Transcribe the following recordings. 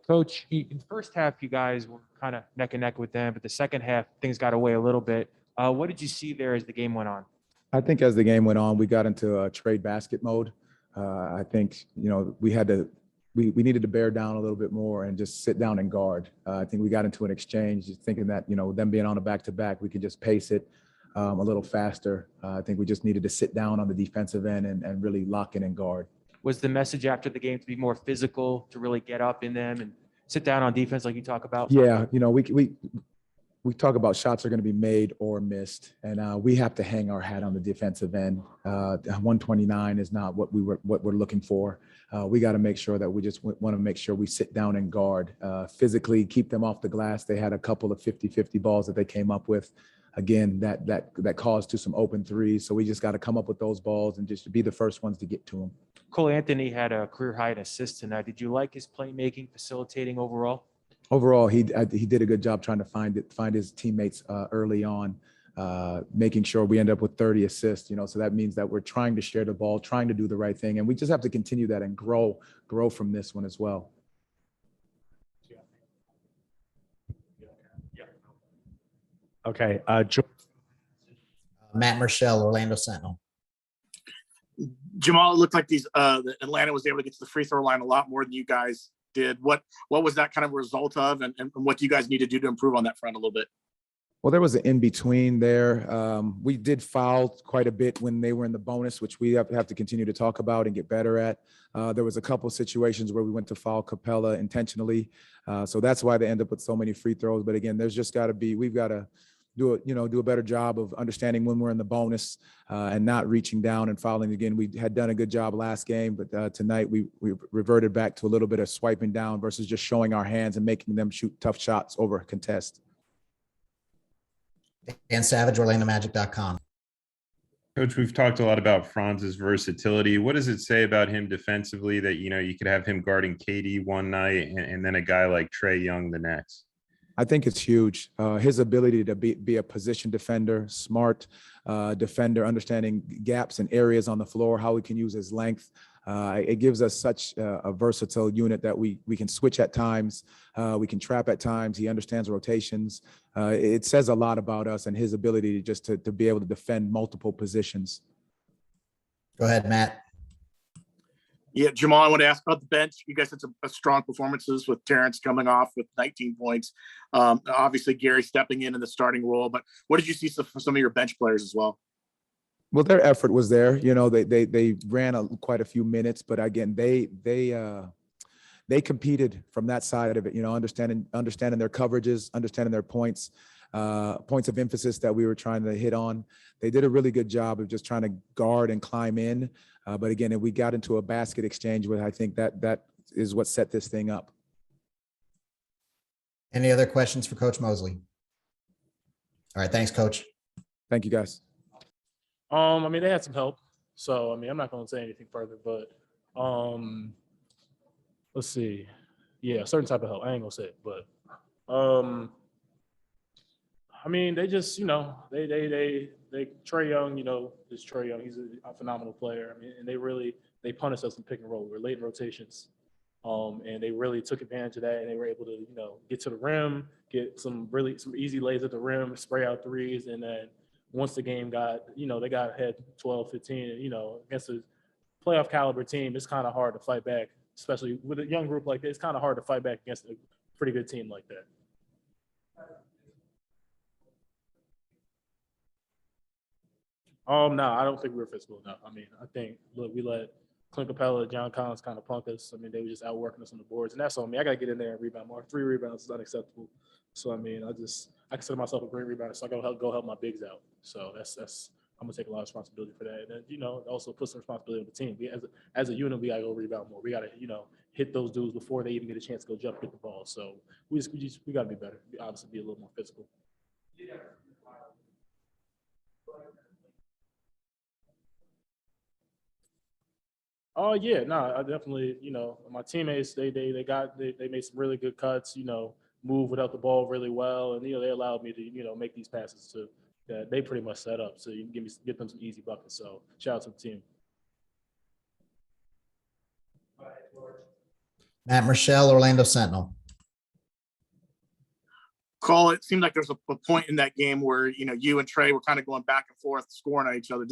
Coach, in the first half, you guys were kind of neck and neck with them, but the second half, things got away a little bit. What did you see there as the game went on? I think as the game went on, we got into a trade basket mode. I think, we needed to bear down a little bit more and just sit down and guard. I think we got into an exchange just thinking that, them being on a back-to-back, we could just pace it a little faster. I think we just needed to sit down on the defensive end and really lock in and guard. Was the message after the game to be more physical, to really get up in them and sit down on defense like you talk about? Yeah, we talk about shots are going to be made or missed, and we have to hang our hat on the defensive end. 129 is not what we're looking for. We got to make sure that we just want to make sure we sit down and guard, physically keep them off the glass. They had a couple of 50-50 balls that they came up with. Again, that caused to some open threes. So we just got to come up with those balls and just be the first ones to get to them. Cole Anthony had a career high in assists tonight. Did you like his playmaking, facilitating overall? Overall, he did a good job trying to find his teammates early on, making sure we end up with 30 assists. So that means that we're trying to share the ball, trying to do the right thing, and we just have to continue that and grow from this one as well. Okay. Matt Murschel, Orlando Sentinel. Jamahl, it looked like Atlanta was able to get to the free throw line a lot more than you guys did. What was that kind of a result of, and what do you guys need to do to improve on that front a little bit? Well, there was an in-between there. We did foul quite a bit when they were in the bonus, which we have to continue to talk about and get better at. There was a couple of situations where we went to foul Capella intentionally. So that's why they end up with so many free throws. But again, we've got to do a better job of understanding when we're in the bonus and not reaching down and fouling again. We had done a good job last game, but tonight we reverted back to a little bit of swiping down versus just showing our hands and making them shoot tough shots over a contest. Dan Savage, OrlandoMagic.com. Coach, we've talked a lot about Franz's versatility. What does it say about him defensively that, you could have him guarding KD one night and then a guy like Trae Young the next? I think it's huge. His ability to be a position defender, smart defender, understanding gaps and areas on the floor, how we can use his length. It gives us such a versatile unit that we can switch at times. We can trap at times. He understands rotations. It says a lot about us and his ability to be able to defend multiple positions. Go ahead, Matt. Yeah, Jamahl, I want to ask about the bench. You guys had some strong performances with Terrence coming off with 19 points. Obviously, Gary stepping in the starting role. But what did you see from some of your bench players as well? Well, their effort was there. They ran quite a few minutes, but again, they competed from that side of it. Understanding their coverages, understanding their points of emphasis that we were trying to hit on. They did a really good job of just trying to guard and climb in. But again, we got into a basket exchange with, I think that is what set this thing up. Any other questions for Coach Mosley? All right. Thanks, Coach. Thank you, guys. They had some help. So, I'm not going to say anything further, but let's see. Yeah, a certain type of help. I ain't going to say it, but they just, they Trae Young, is Trae Young. He's a phenomenal player. And they punished us in pick and roll. We were late in rotations. And they really took advantage of that, and they were able to, get to the rim, get some easy lays at the rim, spray out threes, and then once the game got, they got ahead 12, 15, and, against a playoff caliber team, it's kind of hard to fight back, especially with a young group like this. It's kind of hard to fight back against a pretty good team like that. No, I don't think we were physical enough. I think, we let Clint Capella, John Collins kind of punk us. They were just outworking us on the boards, and that's on me. I got to get in there and rebound more. 3 rebounds is unacceptable. So, I consider myself a great rebounder, so I go help my bigs out. So that's I'm gonna take a lot of responsibility for that, and then, also put some responsibility on the team. We as a unit, we gotta go rebound more. We gotta hit those dudes before they even get a chance to go jump get the ball. So we gotta be better. Obviously, be a little more physical. Oh yeah, no, I definitely, my teammates, they made some really good cuts, move without the ball really well, and they allowed me to make these passes that they pretty much set up, so you can get them some easy buckets. So shout out to the team. Matt Michelle, Orlando Sentinel. Cole, it seemed like there's a point in that game where, you and Trey were kind of going back and forth, scoring on each other.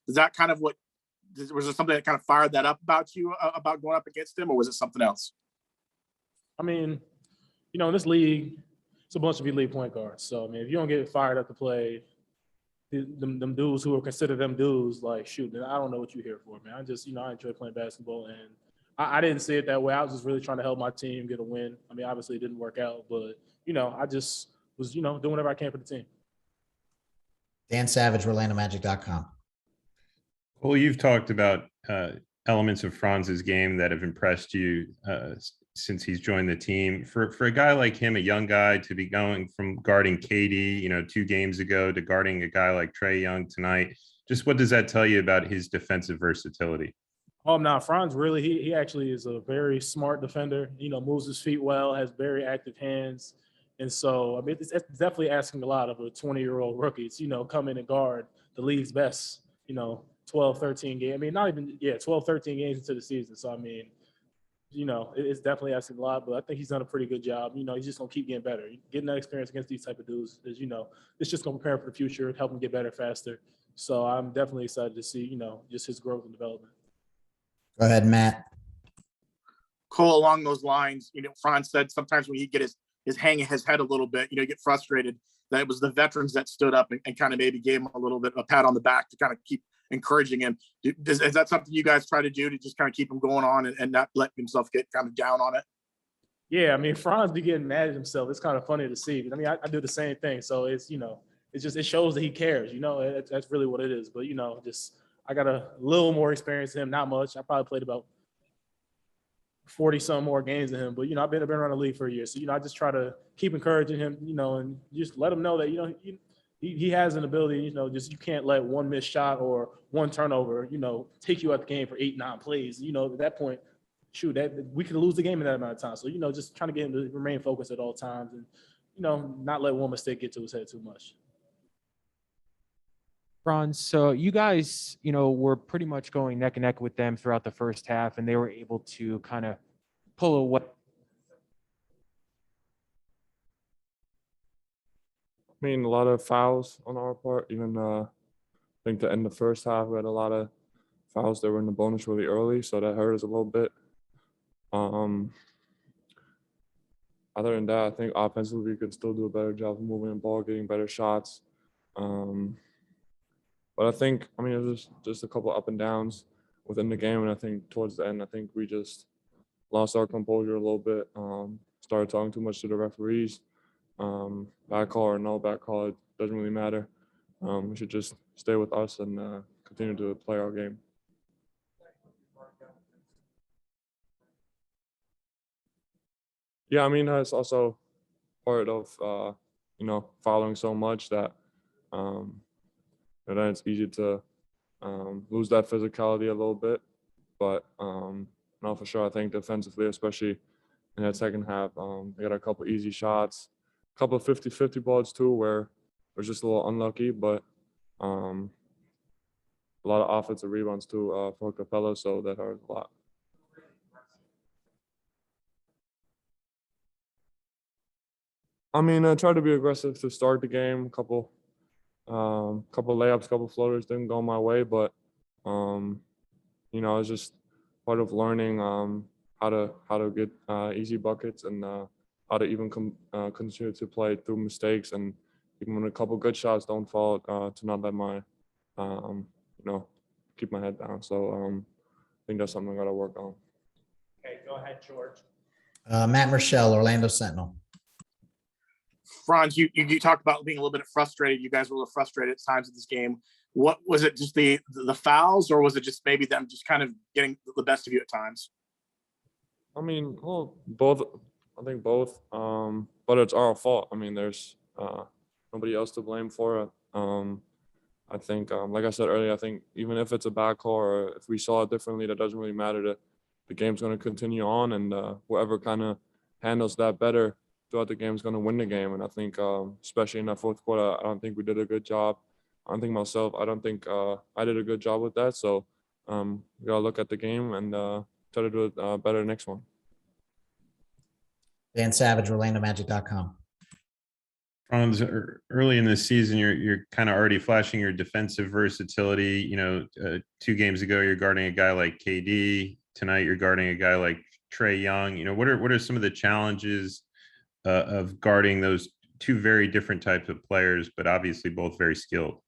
Was that kind of was there something that kind of fired that up about you, about going up against him, or was it something else? I mean, in this league, it's a bunch of elite point guards. So, I mean, if you don't get fired up to play, them dudes who are considered them dudes, like, shoot, then I don't know what you're here for, man. I just, I enjoy playing basketball, and I didn't see it that way. I was just really trying to help my team get a win. I mean, obviously it didn't work out, but, I just was, doing whatever I can for the team. Dan Savage, OrlandoMagic.com. Well, you've talked about elements of Franz's game that have impressed you since he's joined the team. For a guy like him, a young guy, to be going from guarding KD, 2 games ago, to guarding a guy like Trae Young tonight, just what does that tell you about his defensive versatility? Franz really, he actually is a very smart defender. Moves his feet well, has very active hands. And so, I mean, it's definitely asking a lot of a 20-year-old rookie to, come in and guard the league's best, 12, 13 games. I mean, not even, 12, 13 games into the season. So, I mean, it's definitely asking a lot, but I think he's done a pretty good job. He's just going to keep getting better. Getting that experience against these type of dudes is, it's just going to prepare for the future, help him get better faster. So I'm definitely excited to see, just his growth and development. Go ahead, Matt. Cole, along those lines, Franz said sometimes when he get his hanging his head a little bit, get frustrated, that it was the veterans that stood up and kind of maybe gave him a little bit of a pat on the back to kind of keep encouraging him. Is that something you guys try to do to just kind of keep him going on and not let himself get kind of down on it? Yeah, I mean, Franz be getting mad at himself. It's kind of funny to see. But I mean, I do the same thing. So it's, it shows that he cares, that's really what it is. But, just I got a little more experience than him, not much. I probably played about 40 some more games than him, but I've been around the league for a year. So, I just try to keep encouraging him, and just let him know that, he has an ability, just you can't let one missed shot or one turnover, take you out the game for 8-9 plays. At that point, shoot, that we could lose the game in that amount of time. So, just trying to get him to remain focused at all times and, not let one mistake get to his head too much. Franz, so you guys, were pretty much going neck and neck with them throughout the first half, and they were able to kind of pull away. I mean, a lot of fouls on our part. Even I think to end the first half, we had a lot of fouls that were in the bonus really early, so that hurt us a little bit. Other than that, I think offensively we could still do a better job of moving the ball, getting better shots. But I think, it was just a couple up and downs within the game, and I think towards the end, I think we just lost our composure a little bit. Started talking too much to the referees. Bad call or no bad call, it doesn't really matter. We should just stay with us and continue to play our game. Yeah, it's also part of following so much that then it's easy to lose that physicality a little bit. But no, for sure, I think defensively, especially in that second half, they got a couple easy shots, a couple of 50-50 balls too, where it was just a little unlucky, but a lot of offensive rebounds too for Capella, so that hurt a lot. I tried to be aggressive to start the game. Couple layups, couple floaters didn't go my way, but it's just part of learning how to get easy buckets and how to even continue to play through mistakes, and even when a couple good shots don't fall, to not let my keep my head down. So I think that's something I got to work on. Okay, go ahead, George. Matt Michelle, Orlando Sentinel. Franz, you talked about being a little bit frustrated. You guys were a little frustrated at times in this game. What was it? Just the fouls, or was it just maybe them just kind of getting the best of you at times? Well, both. I think both. But it's our fault. There's nobody else to blame for it. I think, like I said earlier, I think even if it's a bad call or if we saw it differently, that doesn't really matter. The game's going to continue on, and whoever kind of handles that better throughout the game is going to win the game. And I think, especially in that fourth quarter, I don't think we did a good job. I don't think I did a good job with that. So we got to look at the game and try to do it better next one. Dan Savage, OrlandoMagic.com. Franz, early in the season, you're kind of already flashing your defensive versatility. 2 games ago, you're guarding a guy like KD. Tonight, you're guarding a guy like Trae Young. What are some of the challenges of guarding those 2 very different types of players, but obviously both very skilled?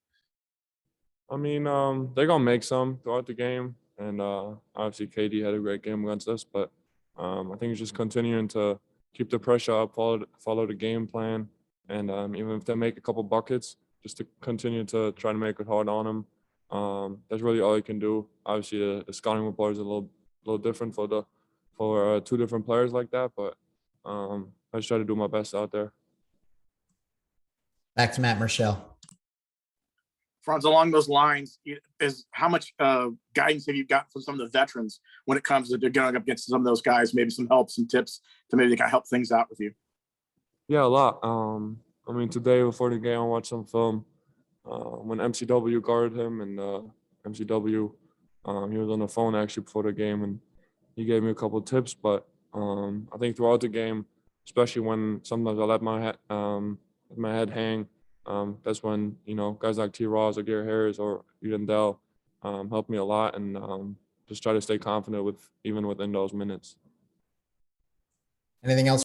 I mean, they're gonna make some throughout the game, and obviously KD had a great game against us. But I think it's just continuing to keep the pressure up, follow the game plan, and even if they make a couple buckets, just to continue to try to make it hard on them. That's really all you can do. Obviously, the scouting report is a little different for 2 different players like that, but I just try to do my best out there. Back to Matt Murschel. Franz, along those lines, is how much guidance have you got from some of the veterans when it comes to going up against some of those guys? Maybe some help, some tips to maybe kind of help things out with you. Yeah, a lot. I mean, today before the game, I watched some film when MCW guarded him, and MCW, he was on the phone actually before the game, and he gave me a couple of tips. But I think throughout the game, especially when sometimes I let my head hang, that's when guys like T. Ross or Gary Harris or Eden Dell helped me a lot, and just try to stay confident even within those minutes. Anything else